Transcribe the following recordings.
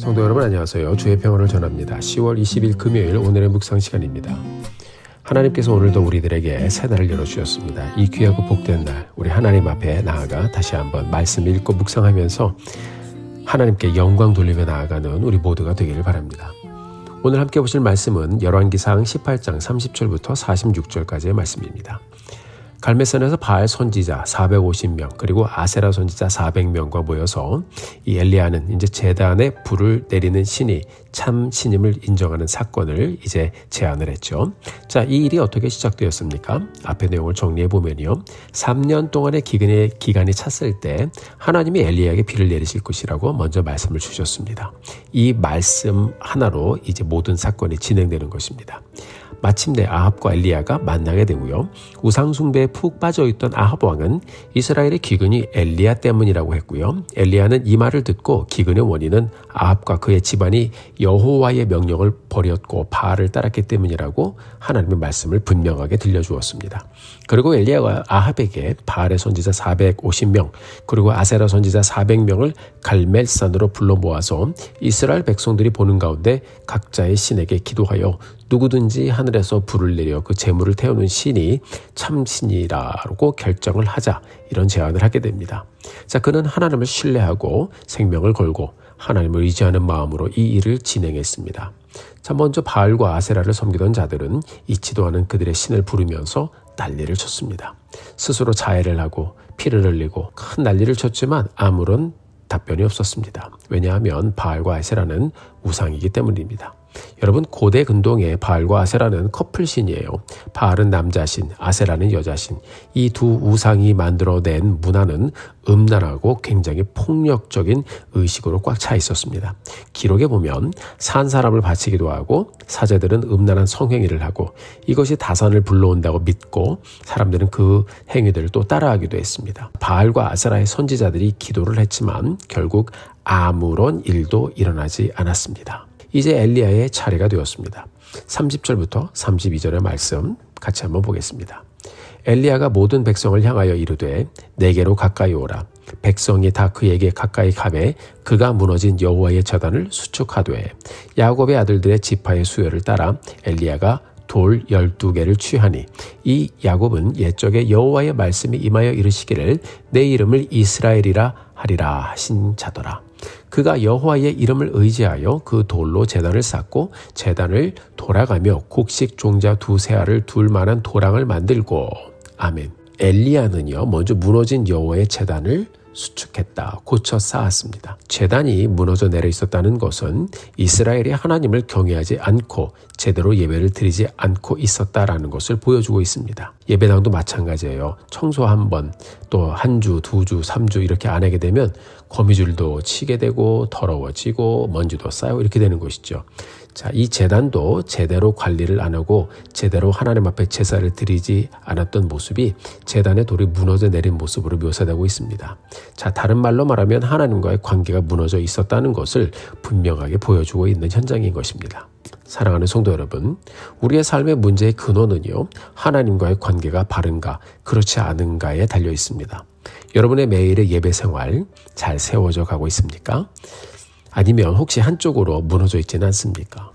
성도 여러분 안녕하세요. 주의 평안을 전합니다. 10월 20일 금요일 오늘의 묵상 시간입니다. 하나님께서 오늘도 우리들에게 새 날을 열어주셨습니다. 이 귀하고 복된 날 우리 하나님 앞에 나아가 다시 한번 말씀 읽고 묵상하면서 하나님께 영광 돌리며 나아가는 우리 모두가 되기를 바랍니다. 오늘 함께 보실 말씀은 열왕기상 18장 30절부터 46절까지의 말씀입니다. 갈멜산에서 바알 선지자 450명 그리고 아세라 선지자 400명과 모여서 이 엘리야는 이제 제단에 불을 내리는 신이 참 신임을 인정하는 사건을 이제 제안을 했죠. 자, 이 일이 어떻게 시작되었습니까? 앞의 내용을 정리해 보면요. 3년 동안의 기간이 찼을 때 하나님이 엘리야에게 비를 내리실 것이라고 먼저 말씀을 주셨습니다. 이 말씀 하나로 이제 모든 사건이 진행되는 것입니다. 마침내 아합과 엘리야가 만나게 되고요. 우상숭배에 푹 빠져있던 아합 왕은 이스라엘의 기근이 엘리야 때문이라고 했고요. 엘리야는 이 말을 듣고 기근의 원인은 아합과 그의 집안이 여호와의 명령을 버렸고 바알을 따랐기 때문이라고 하나님의 말씀을 분명하게 들려주었습니다. 그리고 엘리야가 아합에게 바알의 선지자 450명 그리고 아세라 선지자 400명을 갈멜산으로 불러 모아서 이스라엘 백성들이 보는 가운데 각자의 신에게 기도하여 누구든지 하늘에서 불을 내려 그 재물을 태우는 신이 참신이라고 결정을 하자 이런 제안을 하게 됩니다. 자, 그는 하나님을 신뢰하고 생명을 걸고 하나님을 의지하는 마음으로 이 일을 진행했습니다. 자, 먼저 바알과 아세라를 섬기던 자들은 잊지도 않은 그들의 신을 부르면서 난리를 쳤습니다. 스스로 자해를 하고 피를 흘리고 큰 난리를 쳤지만 아무런 답변이 없었습니다. 왜냐하면 바알과 아세라는 우상이기 때문입니다. 여러분, 고대 근동의 바알과 아세라는 커플신이에요. 바알은 남자신, 아세라는 여자신. 이 두 우상이 만들어낸 문화는 음란하고 굉장히 폭력적인 의식으로 꽉 차 있었습니다. 기록에 보면 산 사람을 바치기도 하고 사제들은 음란한 성행위를 하고 이것이 다산을 불러온다고 믿고 사람들은 그 행위들을 또 따라하기도 했습니다. 바알과 아세라의 선지자들이 기도를 했지만 결국 아무런 일도 일어나지 않았습니다. 이제 엘리야의 차례가 되었습니다. 30절부터 32절의 말씀 같이 한번 보겠습니다. 엘리야가 모든 백성을 향하여 이르되 내게로 가까이 오라. 백성이 다 그에게 가까이 가매 그가 무너진 여호와의 제단을 수축하되 야곱의 아들들의 지파의 수요를 따라 엘리야가 돌 12개를 취하니 이 야곱은 옛적에 여호와의 말씀이 임하여 이르시기를 내 이름을 이스라엘이라 하리라 하신 자더라. 그가 여호와의 이름을 의지하여 그 돌로 제단을 쌓고 제단을 돌아가며 곡식 종자 2세알을 둘 만한 도랑을 만들고 아멘. 엘리야는요 먼저 무너진 여호와의 제단을 수축했다. 고쳐 쌓았습니다. 제단이 무너져 내려 있었다는 것은 이스라엘이 하나님을 경외하지 않고 제대로 예배를 드리지 않고 있었다라는 것을 보여주고 있습니다. 예배당도 마찬가지예요. 청소 한 번, 또 한 주, 2주, 3주 이렇게 안 하게 되면 거미줄도 치게 되고 더러워지고 먼지도 쌓이고 이렇게 되는 것이죠. 자, 이 제단도 제대로 관리를 안 하고 제대로 하나님 앞에 제사를 드리지 않았던 모습이 제단의 돌이 무너져 내린 모습으로 묘사되고 있습니다. 자, 다른 말로 말하면 하나님과의 관계가 무너져 있었다는 것을 분명하게 보여주고 있는 현장인 것입니다. 사랑하는 성도 여러분, 우리의 삶의 문제의 근원은요, 하나님과의 관계가 바른가, 그렇지 않은가에 달려 있습니다. 여러분의 매일의 예배 생활 잘 세워져 가고 있습니까? 아니면 혹시 한쪽으로 무너져 있지는 않습니까?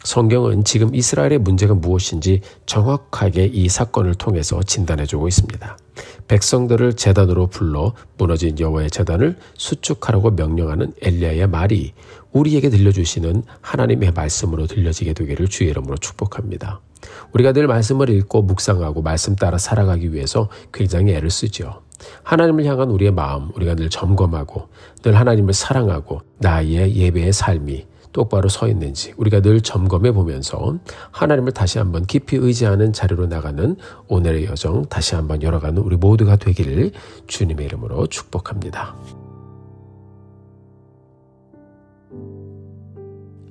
성경은 지금 이스라엘의 문제가 무엇인지 정확하게 이 사건을 통해서 진단해주고 있습니다. 백성들을 제단으로 불러 무너진 여호와의 제단을 수축하라고 명령하는 엘리야의 말이 우리에게 들려주시는 하나님의 말씀으로 들려지게 되기를 주의 이름으로 축복합니다. 우리가 늘 말씀을 읽고 묵상하고 말씀 따라 살아가기 위해서 굉장히 애를 쓰죠. 하나님을 향한 우리의 마음, 우리가 늘 점검하고 늘 하나님을 사랑하고 나의 예배의 삶이 똑바로 서 있는지 우리가 늘 점검해 보면서 하나님을 다시 한번 깊이 의지하는 자리로 나가는 오늘의 여정 다시 한번 열어가는 우리 모두가 되기를 주님의 이름으로 축복합니다.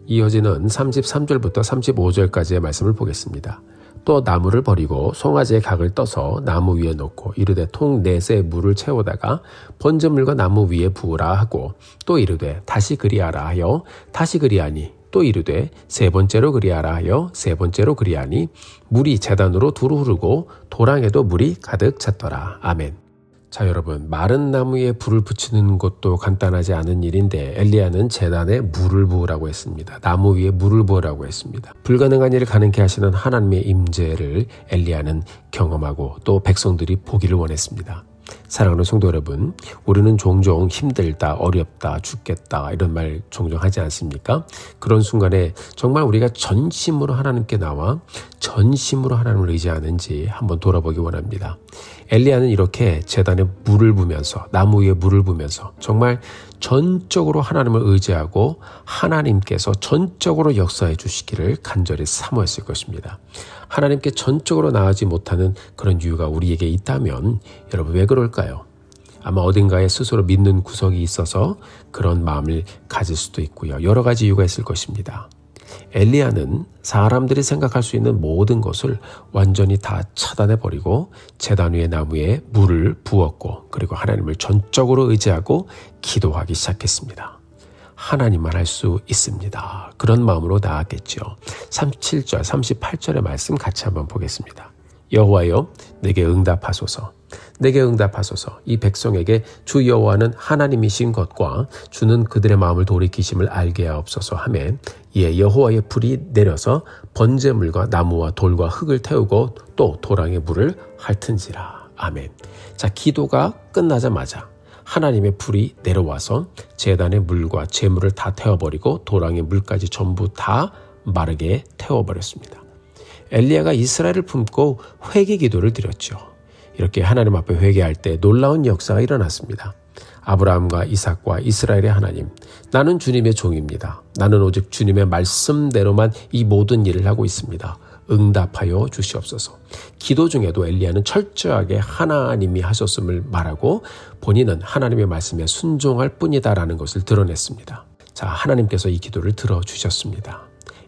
이어지는 33절부터 35절까지의 말씀을 보겠습니다. 또 나무를 버리고 송아지의 각을 떠서 나무 위에 놓고 이르되 통 4새 물을 채우다가 번제물과 나무 위에 부으라 하고 또 이르되 다시 그리하라 하여 다시 그리하니 또 이르되 3번째로 그리하라 하여 3번째로 그리하니 물이 제단으로 두루 흐르고 도랑에도 물이 가득 찼더라. 아멘. 자, 여러분, 마른 나무에 불을 붙이는 것도 간단하지 않은 일인데 엘리야는 제단에 물을 부으라고 했습니다. 나무 위에 물을 부으라고 했습니다. 불가능한 일을 가능케 하시는 하나님의 임재를 엘리야는 경험하고 또 백성들이 보기를 원했습니다. 사랑하는 성도 여러분, 우리는 종종 힘들다, 어렵다, 죽겠다 이런 말 종종 하지 않습니까? 그런 순간에 정말 우리가 전심으로 하나님께 나와 전심으로 하나님을 의지하는지 한번 돌아보기 원합니다. 엘리야는 이렇게 제단에 물을 부면서, 나무 위에 물을 부면서 정말 전적으로 하나님을 의지하고 하나님께서 전적으로 역사해 주시기를 간절히 사모했을 것입니다. 하나님께 전적으로 나아가지 못하는 그런 이유가 우리에게 있다면 여러분 왜 그럴까요? 아마 어딘가에 스스로 믿는 구석이 있어서 그런 마음을 가질 수도 있고요. 여러 가지 이유가 있을 것입니다. 엘리야는 사람들이 생각할 수 있는 모든 것을 완전히 다 차단해버리고 제단 위의 나무에 물을 부었고 그리고 하나님을 전적으로 의지하고 기도하기 시작했습니다. 하나님만 할 수 있습니다. 그런 마음으로 나아갔겠죠. 37절, 38절의 말씀 같이 한번 보겠습니다. 여호와여, 내게 응답하소서. 내게 응답하소서. 이 백성에게 주 여호와는 하나님이신 것과 주는 그들의 마음을 돌이키심을 알게 하옵소서 하매 이에 여호와의 불이 내려서 번제물과 나무와 돌과 흙을 태우고 또 도랑의 물을 핥은지라. 아멘. 자, 기도가 끝나자마자 하나님의 불이 내려와서 제단의 물과 제물을 다 태워버리고 도랑의 물까지 전부 다 마르게 태워버렸습니다. 엘리야가 이스라엘을 품고 회개 기도를 드렸죠. 이렇게 하나님 앞에 회개할 때 놀라운 역사가 일어났습니다. 아브라함과 이삭과 이스라엘의 하나님, 나는 주님의 종입니다. 나는 오직 주님의 말씀대로만 이 모든 일을 하고 있습니다. 응답하여 주시옵소서. 기도 중에도 엘리야는 철저하게 하나님이 하셨음을 말하고 본인은 하나님의 말씀에 순종할 뿐이다라는 것을 드러냈습니다. 자, 하나님께서 이 기도를 들어주셨습니다.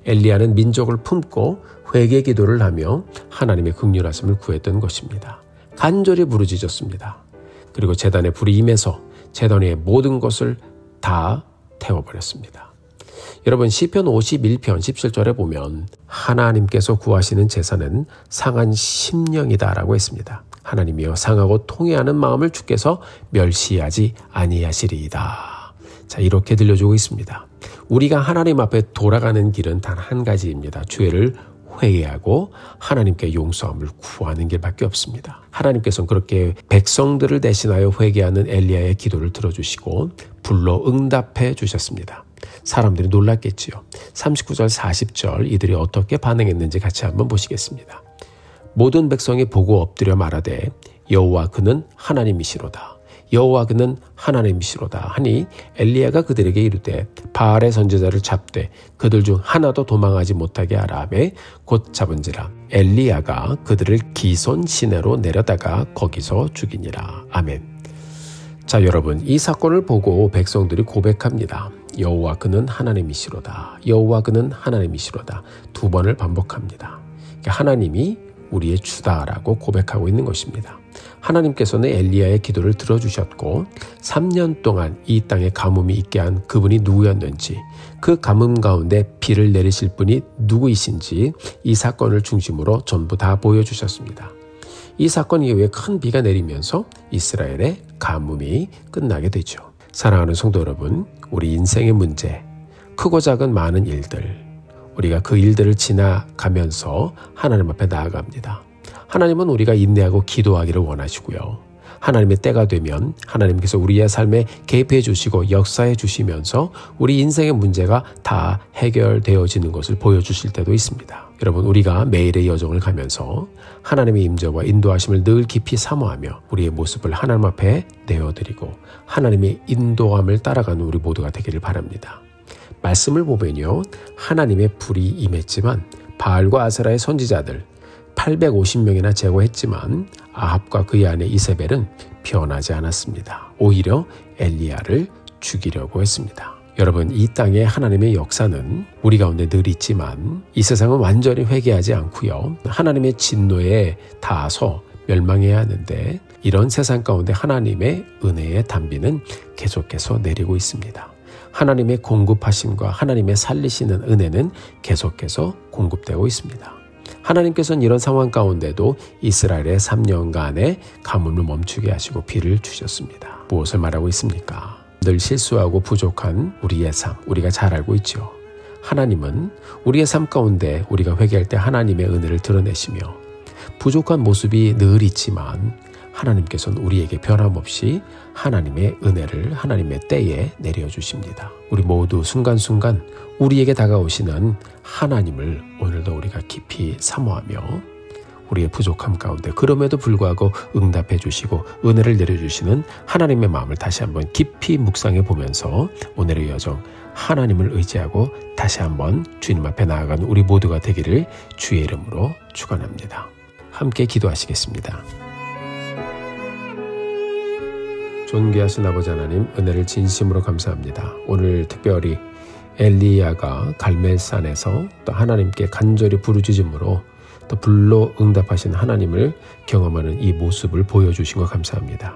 엘리야는 민족을 품고 회개 기도를 하며 하나님의 긍휼하심을 구했던 것입니다. 간절히 부르짖었습니다. 그리고 제단에 불이 임해서 제단 위의 모든 것을 다 태워버렸습니다. 여러분, 시편 51편 17절에 보면 하나님께서 구하시는 제사는 상한 심령이다라고 했습니다. 하나님이여, 상하고 통회하는 마음을 주께서 멸시하지 아니하시리이다. 자, 이렇게 들려주고 있습니다. 우리가 하나님 앞에 돌아가는 길은 단 한 가지입니다. 죄를 회개하고 하나님께 용서함을 구하는 길밖에 없습니다. 하나님께서는 그렇게 백성들을 대신하여 회개하는 엘리야의 기도를 들어주시고 불러 응답해 주셨습니다. 사람들이 놀랐겠지요. 39절 40절 이들이 어떻게 반응했는지 같이 한번 보시겠습니다. 모든 백성이 보고 엎드려 말하되 여호와 그는 하나님이시로다. 여호와 그는 하나님이시로다 하니 엘리야가 그들에게 이르되 바알의 선지자를 잡되 그들 중 하나도 도망하지 못하게 하라매 곧 잡은지라. 엘리야가 그들을 기손 시내로 내려다가 거기서 죽이니라. 아멘. 자, 여러분, 이 사건을 보고 백성들이 고백합니다. 여호와 그는 하나님이시로다. 여호와 그는 하나님이시로다. 2번을 반복합니다. 하나님이 우리의 주다라고 고백하고 있는 것입니다. 하나님께서는 엘리야의 기도를 들어주셨고 3년 동안 이 땅에 가뭄이 있게 한 그분이 누구였는지, 그 가뭄 가운데 비를 내리실 분이 누구이신지 이 사건을 중심으로 전부 다 보여주셨습니다. 이 사건 이후에 큰 비가 내리면서 이스라엘의 가뭄이 끝나게 되죠. 사랑하는 성도 여러분, 우리 인생의 문제, 크고 작은 많은 일들, 우리가 그 일들을 지나가면서 하나님 앞에 나아갑니다. 하나님은 우리가 인내하고 기도하기를 원하시고요. 하나님의 때가 되면 하나님께서 우리의 삶에 개입해 주시고 역사해 주시면서 우리 인생의 문제가 다 해결되어지는 것을 보여주실 때도 있습니다. 여러분, 우리가 매일의 여정을 가면서 하나님의 임재와 인도하심을 늘 깊이 사모하며 우리의 모습을 하나님 앞에 내어드리고 하나님의 인도함을 따라가는 우리 모두가 되기를 바랍니다. 말씀을 보면요, 하나님의 불이 임했지만 바알과 아세라의 선지자들 850명이나 제거했지만 아합과 그의 아내 이세벨은 변하지 않았습니다. 오히려 엘리야를 죽이려고 했습니다. 여러분, 이 땅에 하나님의 역사는 우리 가운데 늘 있지만 이 세상은 완전히 회개하지 않고요, 하나님의 진노에 닿아서 멸망해야 하는데 이런 세상 가운데 하나님의 은혜의 단비는 계속해서 내리고 있습니다. 하나님의 공급하심과 하나님의 살리시는 은혜는 계속해서 공급되고 있습니다. 하나님께서는 이런 상황 가운데도 이스라엘의 3년간의 가뭄을 멈추게 하시고 비를 주셨습니다. 무엇을 말하고 있습니까? 늘 실수하고 부족한 우리의 삶, 우리가 잘 알고 있죠. 하나님은 우리의 삶 가운데 우리가 회개할 때 하나님의 은혜를 드러내시며 부족한 모습이 늘 있지만 하나님께서는 우리에게 변함없이 하나님의 은혜를 하나님의 때에 내려주십니다. 우리 모두 순간순간 우리에게 다가오시는 하나님을 오늘도 우리가 깊이 사모하며 우리의 부족함 가운데 그럼에도 불구하고 응답해 주시고 은혜를 내려주시는 하나님의 마음을 다시 한번 깊이 묵상해 보면서 오늘의 여정 하나님을 의지하고 다시 한번 주님 앞에 나아가는 우리 모두가 되기를 주의 이름으로 축원합니다. 함께 기도하시겠습니다. 존귀하신 아버지 하나님, 은혜를 진심으로 감사합니다. 오늘 특별히 엘리야가 갈멜산에서 또 하나님께 간절히 부르짖음으로 또 불로 응답하신 하나님을 경험하는 이 모습을 보여주신 것 감사합니다.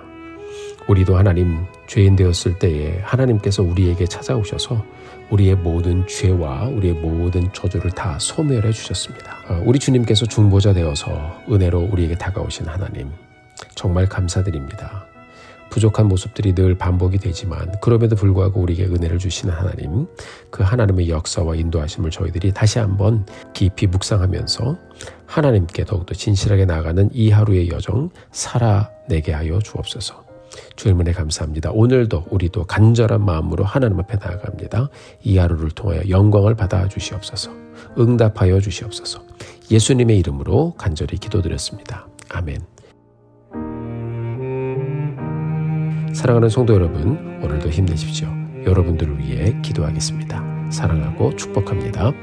우리도 하나님 죄인 되었을 때에 하나님께서 우리에게 찾아오셔서 우리의 모든 죄와 우리의 모든 저주를 다 소멸해 주셨습니다. 우리 주님께서 중보자 되어서 은혜로 우리에게 다가오신 하나님, 정말 감사드립니다. 부족한 모습들이 늘 반복이 되지만 그럼에도 불구하고 우리에게 은혜를 주시는 하나님, 그 하나님의 역사와 인도하심을 저희들이 다시 한번 깊이 묵상하면서 하나님께 더욱더 진실하게 나아가는 이 하루의 여정 살아내게 하여 주옵소서. 주님 은혜 감사합니다. 오늘도 우리도 간절한 마음으로 하나님 앞에 나아갑니다. 이 하루를 통하여 영광을 받아 주시옵소서. 응답하여 주시옵소서. 예수님의 이름으로 간절히 기도드렸습니다. 아멘. 사랑하는 성도 여러분, 오늘도 힘내십시오. 여러분들을 위해 기도하겠습니다. 사랑하고 축복합니다.